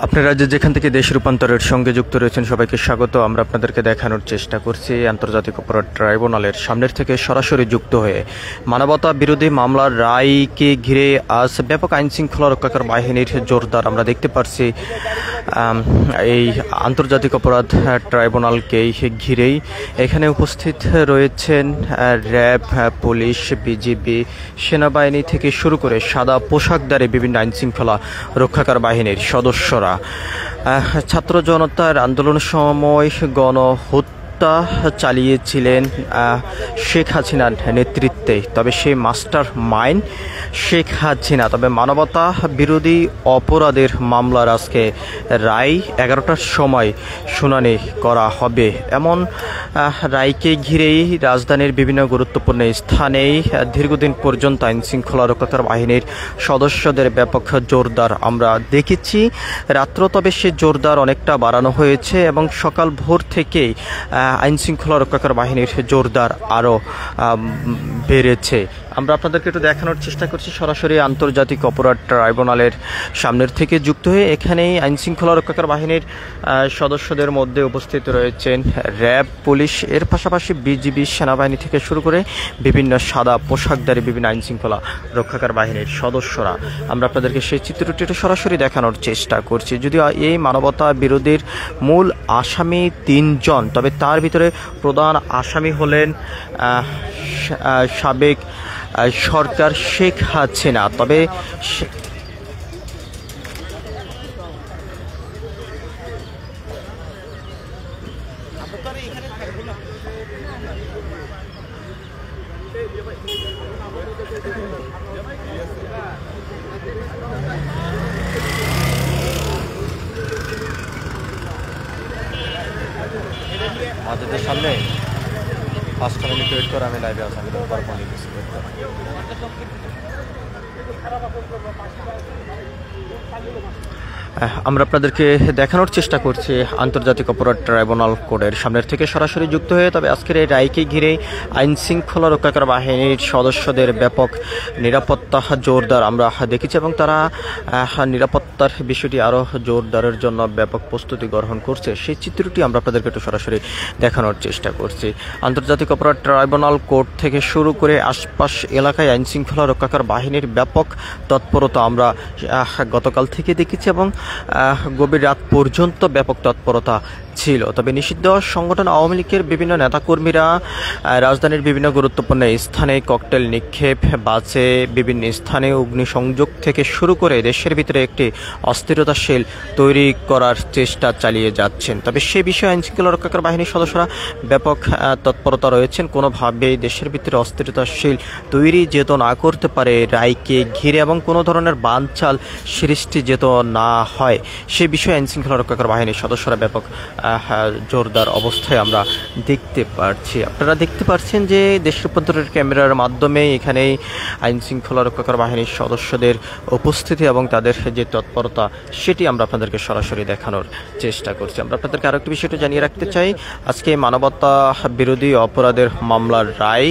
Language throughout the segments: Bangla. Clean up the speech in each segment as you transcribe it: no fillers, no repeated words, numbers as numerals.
আপনারা যেখান থেকে দেশ রূপান্তরের সঙ্গে যুক্ত রয়েছেন সবাইকে স্বাগত। আমরা আপনাদেরকে দেখানোর চেষ্টা করছি আন্তর্জাতিক অপরাধ ট্রাইব্যুনালের সামনের থেকে সরাসরি যুক্ত হয়ে মানবতা বিরোধী মামলার রায়কে ঘিরে আজ ব্যাপক আইন শৃঙ্খলা রক্ষাকার বাহিনীর জোরদার আমরা দেখতে পাচ্ছি। এই আন্তর্জাতিক অপরাধ ট্রাইব্যুনালকে ঘিরেই এখানে উপস্থিত রয়েছেন র্যাব, পুলিশ, বিজিবি, সেনাবাহিনী থেকে শুরু করে সাদা পোশাকধারী বিভিন্ন আইন শৃঙ্খলা রক্ষাকার বাহিনীর সদস্যরা ছাত্র জনতার আন্দোলনের সময় গণহত্যা চালিয়েছিলেন শেখ হাসিনার নেতৃত্বে। তবে সেই মাস্টার মাইন্ড শেখ হাসিনা। তবে মানবতা বিরোধী অপরাধের মামলার আজকে রায় 11টার সময় শুনানি করা হবে। এমন রায়কে ঘিরেই রাজধানীর বিভিন্ন গুরুত্বপূর্ণ স্থানেই দীর্ঘদিন পর্যন্ত আইন শৃঙ্খলা রক্ষাকার বাহিনীর সদস্যদের ব্যাপক জোরদার আমরা দেখেছি। রাত্র তবে সে জোরদার অনেকটা বাড়ানো হয়েছে এবং সকাল ভোর থেকেই আইন শৃঙ্খলা রক্ষাকার বাহিনীর জোরদার আরও বেড়েছে। আমরা আপনাদেরকে একটু দেখানোর চেষ্টা করছি সরাসরি আন্তর্জাতিক অপরাধ ট্রাইব্যুনালের সামনের থেকে যুক্ত হয়ে। এখানেই আইন শৃঙ্খলা রক্ষাকার বাহিনীর সদস্যদের মধ্যে উপস্থিত রয়েছেন র্যাব, পুলিশ, এর পাশাপাশি বিজিবি, সেনাবাহিনী থেকে শুরু করে বিভিন্ন সাদা পোশাকধারী বিভিন্ন আইন শৃঙ্খলা রক্ষাকার বাহিনীর সদস্যরা। আমরা আপনাদেরকে সেই চিত্রটি একটু সরাসরি দেখানোর চেষ্টা করছি। যদিও এই মানবতা বিরোধীর মূল আসামি 3 জন, তবে তার ভিতরে প্রধান আসামি হলেন সাবেক সরকার শেখ হাসিনা। তবে আমাদের সামনে 5 মিনিট ওয়েট করে আমি লাইভে আসলাম। আমরা আপনাদেরকে দেখানোর চেষ্টা করছি আন্তর্জাতিক অপরাধ ট্রাইব্যুনাল কোর্টের সামনের থেকে সরাসরি যুক্ত হয়ে। তবে আজকের এই রায়কে ঘিরে আইন শৃঙ্খলা রক্ষাকার বাহিনীর সদস্যদের ব্যাপক নিরাপত্তা জোরদার আমরা দেখেছি এবং তারা নিরাপত্তার বিষয়টি আরও জোরদারের জন্য ব্যাপক প্রস্তুতি গ্রহণ করছে। সেই চিত্রটি আমরা আপনাদেরকে একটু সরাসরি দেখানোর চেষ্টা করছি। আন্তর্জাতিক অপরাধ ট্রাইব্যুনাল কোর্ট থেকে শুরু করে আশপাশ এলাকায় আইন শৃঙ্খলা রক্ষাকার বাহিনীর ব্যাপক তৎপরতা আমরা গতকাল থেকে দেখেছি এবং গভীর রাত পর্যন্ত ব্যাপক তৎপরতা ছিল। তবে নিষিদ্ধ সংগঠন আওয়ামী লীগের বিভিন্ন নেতাকর্মীরা রাজধানীর বিভিন্ন গুরুত্বপূর্ণ স্থানে ককটেল নিক্ষেপ, বাসে বিভিন্ন স্থানে অগ্নিসংযোগ থেকে শুরু করে দেশের ভিতরে একটি অস্থিরতাশীল তৈরি করার চেষ্টা চালিয়ে যাচ্ছেন। তবে সে বিষয়ে আইন শৃঙ্খলা রক্ষাকার বাহিনীর সদস্যরা ব্যাপক তৎপরতা রয়েছেন। কোনোভাবেই দেশের ভিতরে অস্থিরতাশীল তৈরি যেত না করতে পারে রায়কে ঘিরে এবং কোনো ধরনের বানচাল সৃষ্টি যেত না হয় সে বিষয়ে আইন শৃঙ্খলা রক্ষাকার বাহিনীর সদস্যরা ব্যাপক জোরদার অবস্থায় আমরা দেখতে পাচ্ছি। আপনারা দেখতে পাচ্ছেন যে দেশ রূপান্তরের ক্যামেরার মাধ্যমে এখানেই আইন শৃঙ্খলা রক্ষাকার বাহিনীর সদস্যদের উপস্থিতি এবং তাদের যে তৎপরতা সেটি আমরা আপনাদেরকে সরাসরি দেখানোর চেষ্টা করছি। আমরা আপনাদেরকে আরেকটি বিষয়টা জানিয়ে রাখতে চাই, আজকে মানবতা বিরোধী অপরাধের মামলার রায়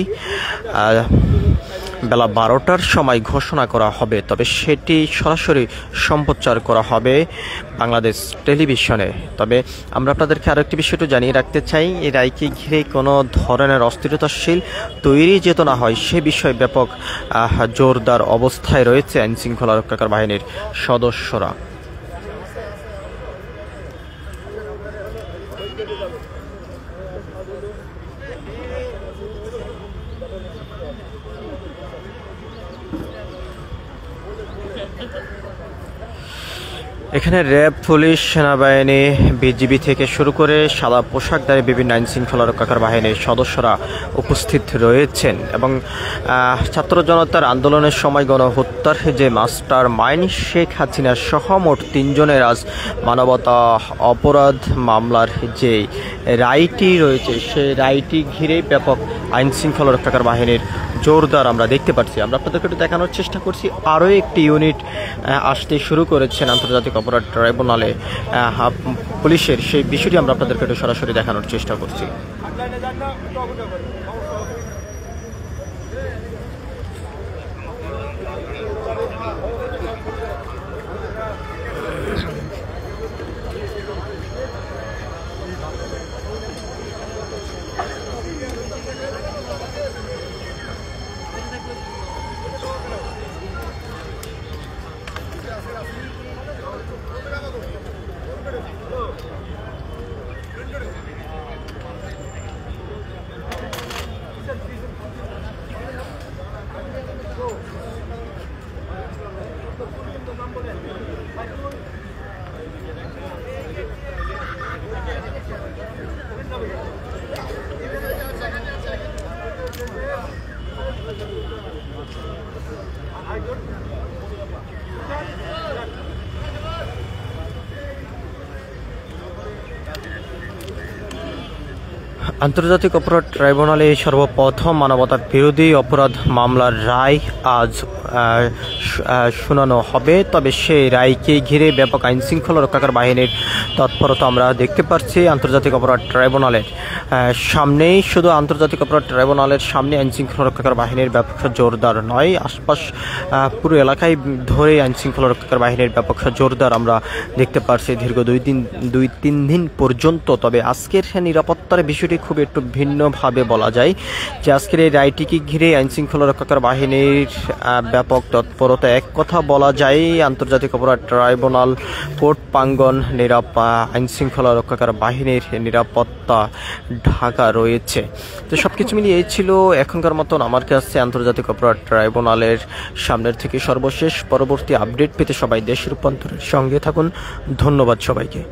বেলা 12টার সময় ঘোষণা করা হবে। তবে সেটি সরাসরি সম্প্রচার করা হবে বাংলাদেশ টেলিভিশনে। তবে আমরা আপনাদেরকে আরেকটি বিষয়টা জানিয়ে রাখতে চাই, এই রায়কে ঘিরে কোনো ধরনের অস্থিরতাশীল তৈরি যেত না হয় সে বিষয়ে ব্যাপক জোরদার অবস্থায় রয়েছে আইন শৃঙ্খলা রক্ষাকার বাহিনীর সদস্যরা। এখানে র্যাব, পুলিশ, সেনাবাহিনী, বিজিবি থেকে শুরু করে সাদা পোশাকধারী বিভিন্ন আইন শৃঙ্খলা রক্ষাকার বাহিনীর সদস্যরা উপস্থিত রয়েছেন এবং ছাত্র জনতার আন্দোলনের সময় গণহত্যার যে মাস্টার মাইন্ড শেখ হাসিনা সহ মোট 3 জনের আজ মানবতা অপরাধ মামলার যে রায়টি রয়েছে সেই রায়টি ঘিরে ব্যাপক আইন শৃঙ্খলা রক্ষাকার বাহিনীর জোরদার আমরা দেখতে পাচ্ছি। আমরা আপনাদেরকে একটু দেখানোর চেষ্টা করছি আরও একটি ইউনিট আসতে শুরু করেছেন আন্তর্জাতিক অপরাধ ট্রাইব্যুনালে পুলিশের, সেই বিষয়টি আমরা আপনাদেরকে একটু সরাসরি দেখানোর চেষ্টা করছি। আন্তর্জাতিক অপরাধ ট্রাইব্যুনালে সর্বপ্রথম মানবতা বিরোধী অপরাধ মামলার রায় আজ শোনানো হবে। তবে সেই রায়কে ঘিরে ব্যাপক আইন শৃঙ্খলা রক্ষাকারী বাহিনীর তৎপরতা আমরা দেখতে পাচ্ছি। আন্তর্জাতিক অপরাধ ট্রাইব্যুনালের সামনেই, শুধু আন্তর্জাতিক অপরাধ ট্রাইব্যুনালের সামনে আইন শৃঙ্খলা রক্ষাকারী বাহিনীর ব্যাপক জোরদার নয়, আশপাশ পুরো এলাকায় ধরে আইন শৃঙ্খলা রক্ষাকারী বাহিনীর ব্যাপক জোরদার আমরা দেখতে পাচ্ছি দীর্ঘ 2-3 দিন পর্যন্ত। তবে আজকের নিরাপত্তার বিষয়টি খুব একটু ভিন্নভাবে বলা যায় যে আজকের এই রায়টিকে ঘিরে আইন শৃঙ্খলা রক্ষাকারী বাহিনীর ব্যাপক তৎপরতা। এক কথা বলা যায় আন্তর্জাতিক অপরাধ ট্রাইব্যুনাল কোর্ট প্রাঙ্গণ আইন শৃঙ্খলা রক্ষাকারী বাহিনীর নিরাপত্তা ঢাকা রয়েছে। তো সবকিছু মিলিয়ে এই ছিল এখনকার মতন আমার কাছে আন্তর্জাতিক অপরাধ ট্রাইব্যুনালের সামনের থেকে সর্বশেষ। পরবর্তী আপডেট পেতে সবাই দেশ রূপান্তরের সঙ্গে থাকুন। ধন্যবাদ সবাইকে।